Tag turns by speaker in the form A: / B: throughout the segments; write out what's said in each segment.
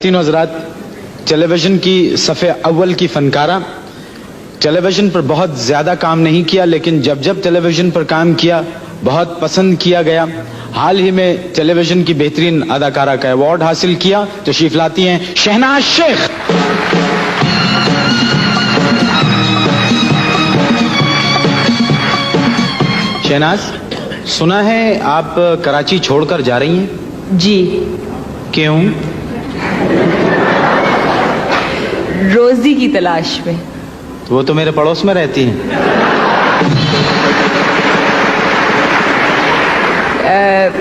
A: تینوں حضرات، ٹیلی ویژن کی صفحے اول کی فنکارہ، ٹیلی ویژن پر بہت زیادہ کام نہیں کیا، لیکن جب جب ٹیلی ویژن پر کام کیا بہت پسند کیا گیا۔ حال ہی میں ٹیلی ویژن کی بہترین اداکارہ کا ایوارڈ حاصل کیا۔ تشریف لاتی ہیں شہناز شیخ۔ شہناز، سنا ہے آپ کراچی چھوڑ کر جا رہی ہیں؟
B: جی۔
A: کیوں؟
B: روزی کی تلاش میں۔
A: وہ تو میرے پڑوس میں رہتی ہیں۔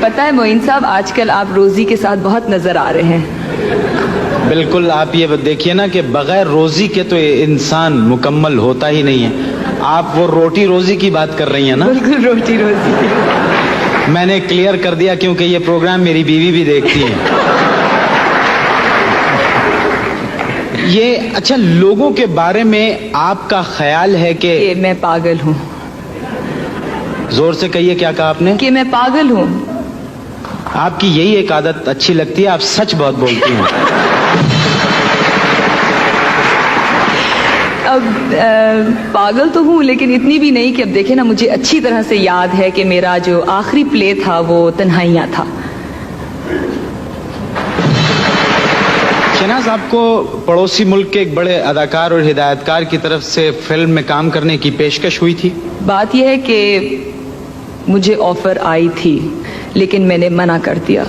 B: پتہ ہے معین صاحب، آج کل آپ روزی کے ساتھ بہت نظر آ رہے ہیں۔
A: بالکل، آپ یہ دیکھیے نا کہ بغیر روزی کے تو انسان مکمل ہوتا ہی نہیں ہے۔ آپ وہ روٹی روزی کی بات کر رہی ہیں نا؟
B: بالکل روٹی روزی۔
A: میں نے کلیئر کر دیا کیونکہ یہ پروگرام میری بیوی بھی دیکھتی ہے۔ یہ اچھا، لوگوں کے بارے میں آپ کا خیال ہے کہ
B: میں پاگل ہوں۔
A: زور سے کہیے، کیا کہا آپ نے؟
B: کہ میں پاگل ہوں۔
A: آپ کی یہی ایک عادت اچھی لگتی ہے، آپ سچ بہت بولتی ہیں۔
B: اب پاگل تو ہوں، لیکن اتنی بھی نہیں کہ اب دیکھیں نا، مجھے اچھی طرح سے یاد ہے کہ میرا جو آخری پلے تھا وہ تنہائیاں تھا۔
A: شہناز، آپ کو پڑوسی ملک کے ایک بڑے اداکار اور ہدایتکار کی طرف سے فلم میں کام کرنے کی پیشکش ہوئی تھی؟
B: بات یہ ہے کہ مجھے آفر آئی تھی، لیکن میں نے منع کر دیا،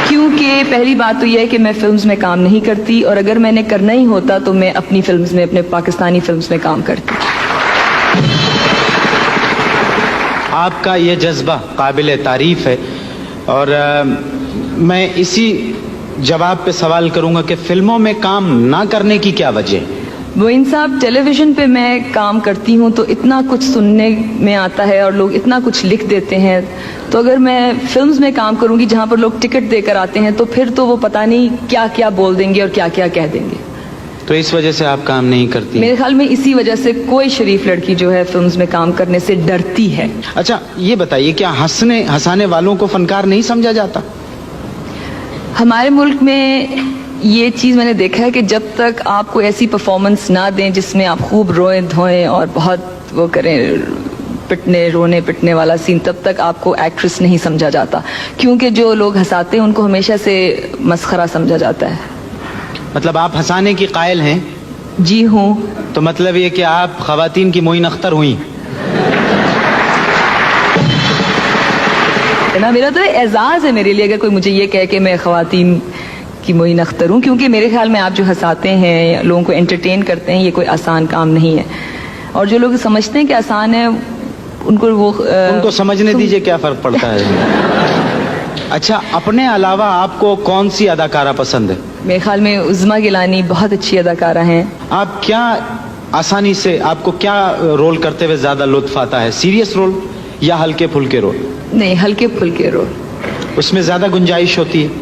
B: کیونکہ پہلی بات تو یہ ہے کہ میں فلمز میں کام نہیں کرتی، اور اگر میں نے کرنا ہی ہوتا تو میں اپنی فلمز میں، اپنے پاکستانی فلمز میں کام کرتی۔
A: آپ کا یہ جذبہ قابل تعریف ہے، اور میں اسی جواب پہ سوال کروں گا کہ فلموں میں کام نہ کرنے کی کیا وجہ؟
B: معین صاحب، ٹیلی ویژن پہ میں کام کرتی ہوں تو اتنا کچھ سننے میں آتا ہے اور لوگ اتنا کچھ لکھ دیتے ہیں، تو اگر میں فلمز میں کام کروں گی جہاں پر لوگ ٹکٹ دے کر آتے ہیں تو پھر تو وہ پتہ نہیں کیا کیا بول دیں گے اور کیا کیا کہہ دیں گے۔
A: تو اس وجہ سے آپ کام نہیں کرتی؟
B: میرے خیال میں اسی وجہ سے کوئی شریف لڑکی جو ہے فلمز میں کام کرنے سے ڈرتی ہے۔
A: اچھا یہ بتائیے، کیا ہنسانے والوں کو فنکار نہیں سمجھا جاتا؟
B: ہمارے ملک میں یہ چیز میں نے دیکھا ہے کہ جب تک آپ کو ایسی پرفارمنس نہ دیں جس میں آپ خوب روئیں دھوئیں اور بہت وہ کریں، رونے پٹنے والا سین، تب تک آپ کو ایکٹریس نہیں سمجھا جاتا، کیونکہ جو لوگ ہنساتے ہیں ان کو ہمیشہ سے مسخرہ سمجھا جاتا ہے۔
A: مطلب آپ ہنسانے کی قائل ہیں؟
B: جی ہوں۔
A: تو مطلب یہ کہ آپ خواتین کی معین اختر ہوئیں؟
B: میرا تو اعزاز ہے میرے لیے اگر کوئی مجھے یہ کہے کہ میں خواتین کی معین اختر ہوں، کیونکہ میرے خیال میں آپ جو ہنساتے ہیں، لوگوں کو انٹرٹین کرتے ہیں، یہ کوئی آسان کام نہیں ہے، اور جو لوگ سمجھتے ہیں کہ آسان ہے ان کو
A: سمجھنے دیجئے، کیا فرق پڑتا ہے۔ اچھا، اپنے علاوہ آپ کو کون سی اداکارہ پسند ہے؟
B: میرے خیال میں عظمیٰ گیلانی بہت اچھی اداکارہ ہیں۔
A: آپ کیا آسانی سے، آپ کو کیا رول کرتے ہوئے زیادہ لطف آتا ہے، سیریس رول یا ہلکے پھلکے رول؟
B: نہیں، ہلکے پھلکے رول۔
A: اس میں زیادہ گنجائش ہوتی ہے؟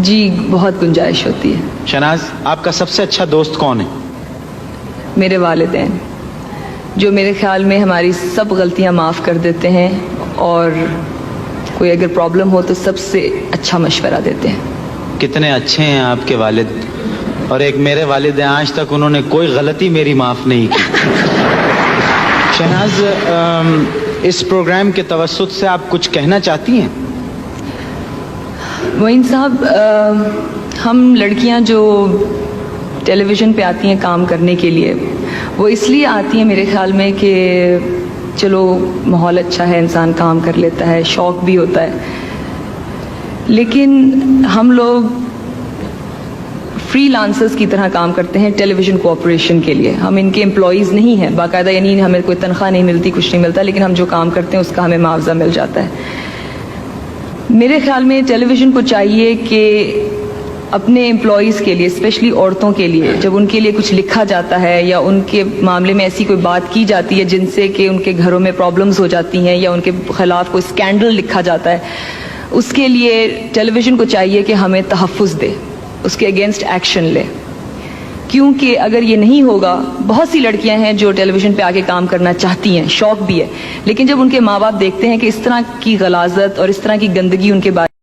B: جی بہت گنجائش ہوتی ہے۔
A: شہناز، آپ کا سب سے اچھا دوست کون ہے؟
B: میرے والدین، جو میرے خیال میں ہماری سب غلطیاں معاف کر دیتے ہیں، اور کوئی اگر پرابلم ہو تو سب سے اچھا مشورہ دیتے ہیں۔
A: کتنے اچھے ہیں آپ کے والد، اور ایک میرے والد ہیں، آج تک انہوں نے کوئی غلطی میری معاف نہیں کی۔ شہناز، اس پروگرام کے توسط سے آپ کچھ کہنا چاہتی ہیں؟
B: معین صاحب، ہم لڑکیاں جو ٹیلی ویژن پہ آتی ہیں کام کرنے کے لیے، وہ اس لیے آتی ہیں میرے خیال میں کہ چلو ماحول اچھا ہے، انسان کام کر لیتا ہے، شوق بھی ہوتا ہے، لیکن ہم لوگ فری لانسرز کی طرح کام کرتے ہیں ٹیلی ویژن کوآپریشن کے لیے۔ ہم ان کے امپلائیز نہیں ہیں باقاعدہ، یعنی ہمیں کوئی تنخواہ نہیں ملتی، کچھ نہیں ملتا، لیکن ہم جو کام کرتے ہیں اس کا ہمیں معاوضہ مل جاتا ہے۔ میرے خیال میں ٹیلی ویژن کو چاہیے کہ اپنے امپلائیز کے لیے، اسپیشلی عورتوں کے لیے، جب ان کے لیے کچھ لکھا جاتا ہے یا ان کے معاملے میں ایسی کوئی بات کی جاتی ہے جن سے کہ ان کے گھروں میں پرابلمز ہو جاتی ہیں یا ان کے خلاف کوئی اسکینڈل لکھا جاتا ہے، اس کے لیے ٹیلی ویژن کو چاہیے کہ ہمیں تحفظ دے، اس کے اگینسٹ ایکشن لے، کیونکہ اگر یہ نہیں ہوگا، بہت سی لڑکیاں ہیں جو ٹیلی ویژن پہ آ کے کام کرنا چاہتی ہیں، شوق بھی ہے، لیکن جب ان کے ماں باپ دیکھتے ہیں کہ اس طرح کی غلاظت اور اس طرح کی گندگی ان کے بارے